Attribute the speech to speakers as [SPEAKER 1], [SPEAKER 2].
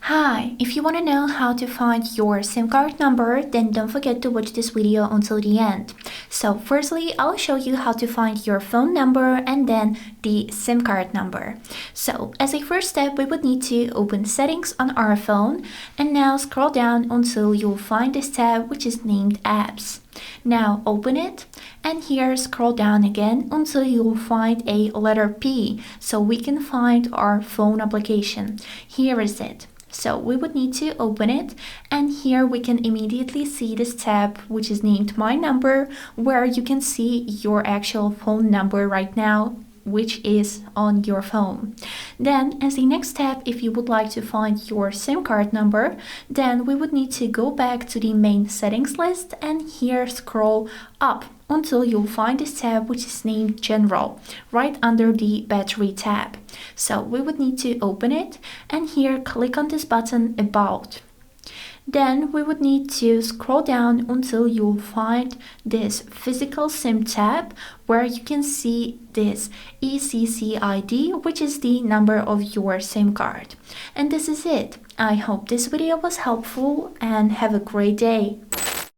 [SPEAKER 1] Hi, if you want to know how to find your SIM card number, then don't forget to watch this video until the end. So firstly, I'll show you how to find your phone number and then the SIM card number. So as a first step, we would need to open settings on our phone and now scroll down until you'll find this tab which is named apps. Now open it and here scroll down again until you'll find a letter P so we can find our phone application. Here is it. So we would need to open it and here we can immediately see this tab which is named My Number, where you can see your actual phone number right now, which is on your phone. Then as the next step, if you would like to find your SIM card number, then we would need to go back to the main settings list and here scroll up until you'll find this tab which is named General, right under the Battery tab. So we would need to open it and here click on this button About. Then we would need to scroll down until you'll find this Physical SIM tab, where you can see this ECCID, which is the number of your SIM card. And this is it. I hope this video was helpful and have a great day.